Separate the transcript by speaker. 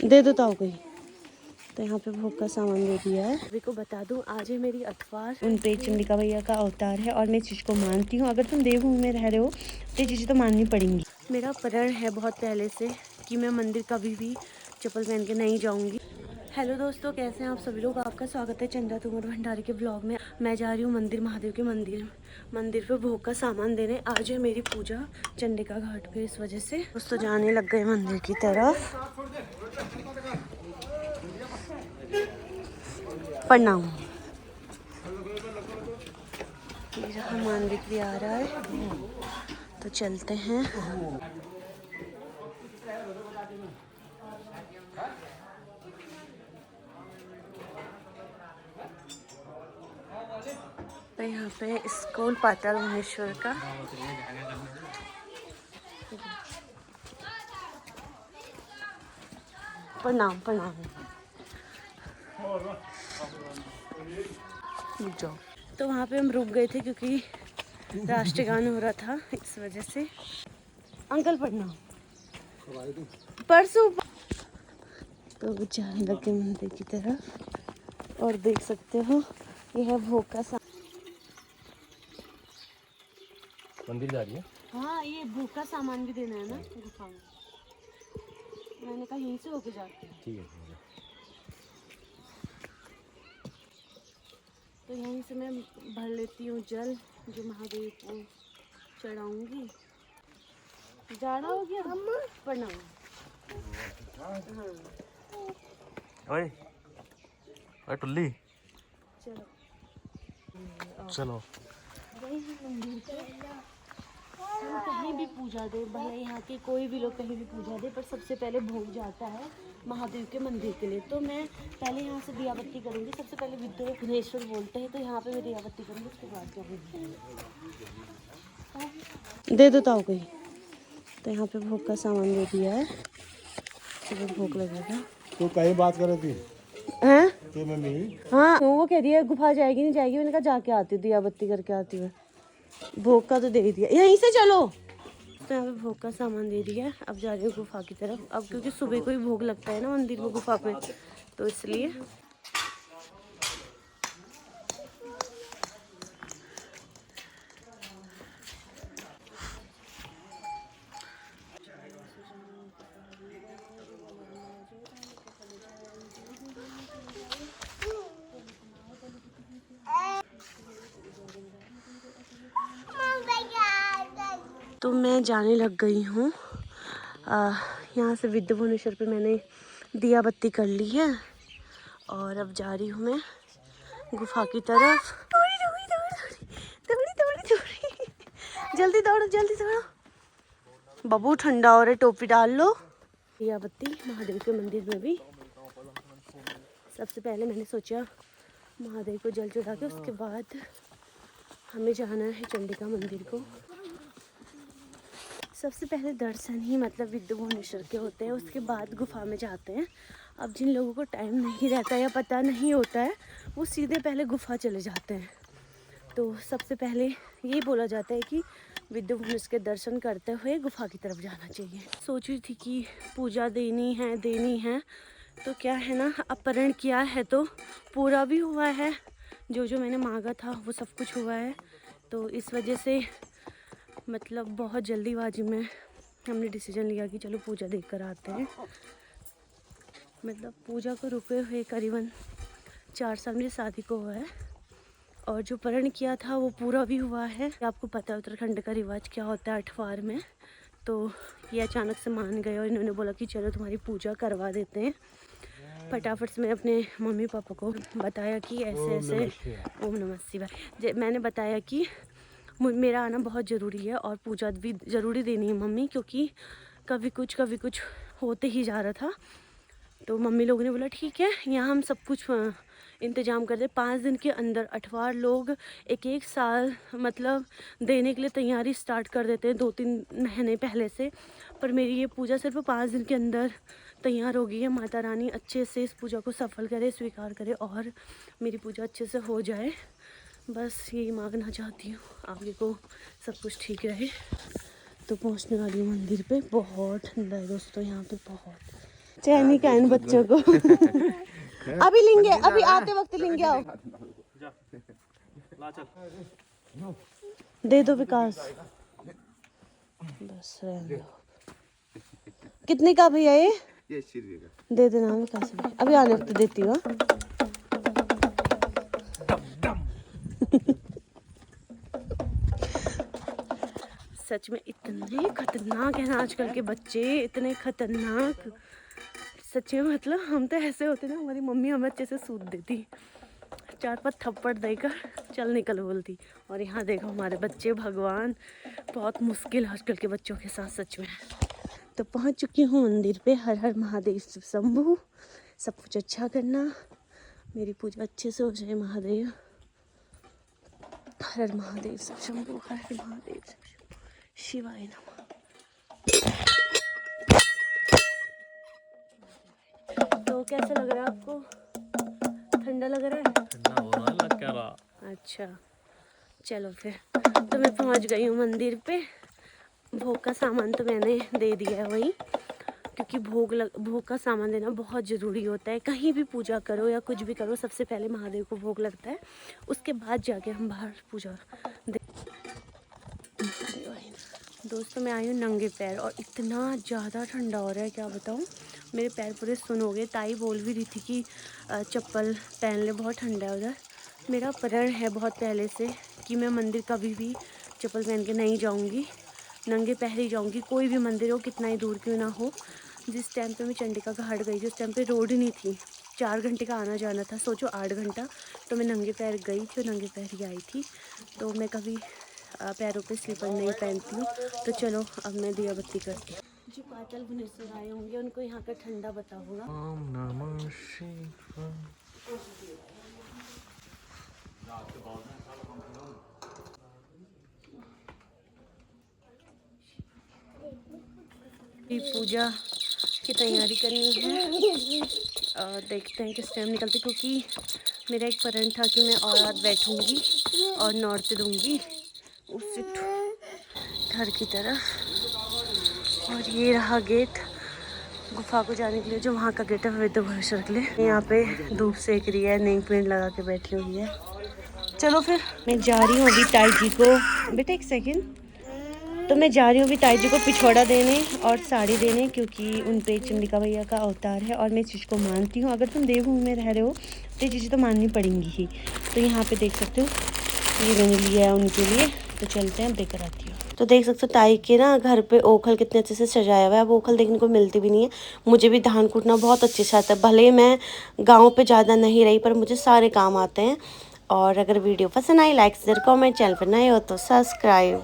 Speaker 1: दे दो ताऊ कोई। तो यहाँ पे भोग का सामान दे दिया है। अभी को बता दूँ, आज है मेरी अतवार। उन पे चंडिका भैया का अवतार है और मैं इस चीज़ को मानती हूँ। अगर तुम देवभूमि में रह रहे हो तो ये चीज़ें तो माननी पड़ेंगी। मेरा प्रण है बहुत पहले से कि मैं मंदिर कभी भी चप्पल पहन के नहीं जाऊँगी। हेलो दोस्तों, कैसे हैं आप सभी लोग। आपका स्वागत है चंदा तोमर भंडारी के ब्लॉग में। मैं जा रही हूँ मंदिर, महादेव के मंदिर पे भोग का सामान देने। आज है मेरी पूजा चंडिका घाट पे, इस वजह से दोस्तों जाने लग गए मंदिर की तरफ। प्रणाम। मंदिर भी आ रहा है तो चलते हैं। तो यहाँ पे स्कूल पाताल भुवनेश्वर का। प्रणाम प्रणाम। जाओ। तो वहाँ पे हम रुक गए थे क्योंकि राष्ट्रगान हो रहा था, इस वजह से। अंकल प्रणाम। परसों तो जाने लगे मंदिर की तरफ और देख सकते हो यह है भोग का सामान।
Speaker 2: मंदिर जा रही है।
Speaker 1: हाँ, ये भोग का सामान भी देना है ना गुफा में। मैंने कहा यहीं से होके जाती हूँ।
Speaker 2: ठीक है।
Speaker 1: तो यहीं से मैं भर लेती हूँ जल, जो महादेव को चढ़ाऊंगी। जाड़ा हो गया। प्रणाम। हाँ
Speaker 2: ओए ओए टुल्ली,
Speaker 1: चलो
Speaker 2: चलो।
Speaker 1: हम कहीं भी पूजा दे, भले यहाँ के कोई भी लोग कहीं भी पूजा दे, पर सबसे पहले भोग जाता है महादेव के मंदिर के लिए। तो मैं पहले यहाँ से दिया बत्ती करूँगी। सबसे पहले विघ्नेश्वर बोलते हैं, तो यहाँ पे मैं दिया बत्ती करूँगी, उसके बाद जाऊँगी। दे दो ताऊ कोई। तो यहाँ पे भोग का सामान दे दिया है, तो भोग लगेगा।
Speaker 3: तो कहीं बात कर रही थी
Speaker 1: हैं?
Speaker 3: तो मम्मी।
Speaker 1: हाँ, वो कह रही है गुफा जाएगी नहीं जाएगी। मैंने कहा जाके आती हूँ, दिया बत्ती करके आती हूँ। भोग का तो दे दिया, यहीं से चलो। तो यहाँ पे भोग का सामान दे दिया। अब जा रही हूँ गुफा की तरफ। अब क्योंकि सुबह को ही भोग लगता है ना मंदिर में, गुफा पे, तो इसलिए। तो मैं जाने लग गई हूँ। यहाँ से विद्या भुवनेश्वर पे मैंने दिया बत्ती कर ली है और अब जा रही हूँ मैं गुफा की तरफ। जल्दी दौड़ो जल्दी दौड़ो। बाबू ठंडा हो रहा है, टोपी डाल लो। दिया बत्ती महादेव के मंदिर में भी। सबसे पहले मैंने सोचा महादेव को जल चढ़ा के उसके बाद हमें जाना है चंडिका मंदिर को। सबसे पहले दर्शन ही मतलब विद्या भुवनेश्वर के होते हैं, उसके बाद गुफा में जाते हैं। अब जिन लोगों को टाइम नहीं रहता या पता नहीं होता है, वो सीधे पहले गुफा चले जाते हैं। तो सबसे पहले यही बोला जाता है कि विद्या भुवनेश्वर के दर्शन करते हुए गुफा की तरफ जाना चाहिए। सोच रही थी कि पूजा देनी है तो क्या है ना, अपहरण किया है तो पूरा भी हुआ है। जो जो मैंने मांगा था वो सब कुछ हुआ है। तो इस वजह से मतलब बहुत जल्दीबाजी में हमने डिसीजन लिया कि चलो पूजा देख कर आते हैं। मतलब पूजा को रुके हुए करीबन 4 साल मेरी शादी को हुआ है और जो प्रण किया था वो पूरा भी हुआ है। आपको पता है उत्तराखंड का रिवाज क्या होता है अठवार में। तो ये अचानक से मान गए और इन्होंने बोला कि चलो तुम्हारी पूजा करवा देते हैं। फटाफट से मैं अपने मम्मी पापा को बताया कि ऐसे ऐसे। ओम नमः शिवाय। मैंने बताया कि मेरा आना बहुत ज़रूरी है और पूजा भी ज़रूरी देनी है मम्मी, क्योंकि कभी कुछ होते ही जा रहा था। तो मम्मी लोगों ने बोला ठीक है, यहाँ हम सब कुछ इंतज़ाम कर दे। 5 दिन के अंदर अठवार लोग एक साल मतलब देने के लिए तैयारी स्टार्ट कर देते हैं 2-3 महीने पहले से। पर मेरी ये पूजा सिर्फ 5 दिन के अंदर तैयार हो गई है। माता रानी अच्छे से इस पूजा को सफल करे, स्वीकार करे और मेरी पूजा अच्छे से हो जाए। बस यही मांगना चाहती हूँ, आगे को सब कुछ ठीक रहे। तो पहुँचने वाली हूँ मंदिर पे। बहुत ठंडा है दोस्तों यहाँ पे, बहुत। चैन ही का इन बच्चों को। अभी लेंगे, अभी आते वक्त लेंगे। आओ दे दो विकास, बस रहने दो। कितने का भैया ये? दे देना विकास, अभी आने वक्त देती हूँ। सच में इतने खतरनाक है ना आजकल के बच्चे, इतने खतरनाक। सच में मतलब हम तो ऐसे होते ना, हमारी मम्मी हमें अच्छे से सूद देती, 4-5 थप्पड़ देकर चल निकल बोलती। और यहाँ देखो हमारे बच्चे, भगवान बहुत मुश्किल आजकल के बच्चों के साथ सच में। तो पहुँच चुकी हूँ मंदिर पे। हर हर महादेव शिव शंभू। सब कुछ अच्छा करना, मेरी पूजा अच्छे से हो जाए महादेव। हर हर महादेव शिव शंभू, हर हर महादेव शिव शंभू, शिवाय नमः। तो कैसा लग रहा है आपको? ठंडा लग रहा है?
Speaker 2: ठंडा हो रहा है, लग क्या रहा।
Speaker 1: अच्छा चलो फिर। तो मैं पहुंच गई हूँ मंदिर पे। भोग का सामान तो मैंने दे दिया है वही, क्योंकि भोग का सामान देना बहुत ज़रूरी होता है। कहीं भी पूजा करो या कुछ भी करो, सबसे पहले महादेव को भोग लगता है, उसके बाद जाके हम बाहर पूजा दे। दोस्तों मैं आई हूँ नंगे पैर और इतना ज़्यादा ठंडा हो रहा है क्या बताऊँ। मेरे पैर पूरे सुन हो गए। ताई बोल भी रही थी कि चप्पल पहन ले, बहुत ठंडा है उधर। मेरा प्रण है बहुत पहले से कि मैं मंदिर कभी भी चप्पल पहन के नहीं जाऊँगी, नंगे पैर ही जाऊँगी। कोई भी मंदिर हो, कितना ही दूर क्यों ना हो। जिस टाइम पे मैं चंडिका घाट गई थी उस टाइम पे रोड ही नहीं थी, 4 घंटे का आना जाना था, सोचो 8 घंटा। तो मैं नंगे पैर गई थी और नंगे पैर ही आई थी। तो मैं कभी पैरों पे स्लीपर नहीं पहनती हूँ। तो चलो अब मैं दिया बत्ती करती हूँ। जो पाताल भुवनेश्वर आए होंगे उनको यहाँ का ठंडा पता होगा।
Speaker 2: ओम नमः शिवाय।
Speaker 1: पूजा की तैयारी करनी है। देखते हैं किस टाइम निकलते, क्योंकि मेरा एक प्रण था कि मैं और रात बैठूंगी और नौरते दूंगी उस घर की तरफ। और ये रहा गेट गुफा को जाने के लिए, जो वहाँ का गेट है विद्या भुवनेश्वर के लिए। यहाँ पे धूप सेक रही है, नेक पेंट लगा के बैठी हुई है। चलो फिर मैं जा रही हूँ अभी ताई जी को। बेटा एक सेकेंड। तो मैं जा रही हूँ अभी ताई जी को पिछवाड़ा देने और साड़ी देने, क्योंकि उन पे चंडिका भैया का अवतार है और मैं इस चीज़ को मानती हूँ। अगर तुम देवभूमि में रह रहे हो तो ये चीज़ें तो माननी पड़ेंगी ही। तो यहाँ पे देख सकते हो ये मैंने लिया है उनके लिए। तो चलते हैं, अब देकर आती हूँ। तो देख सकते हो ताई के ना घर पे ओखल कितने अच्छे से सजाया हुआ है। अब ओखल देखने को मिलती भी नहीं है। मुझे भी धान कूटना बहुत अच्छे से आता है। भले मैं गाँव पर ज़्यादा नहीं रही, पर मुझे सारे काम आते हैं। और अगर वीडियो पसंद आई, लाइक शेयर कमेंट, चैनल पर नए हो तो सब्सक्राइब।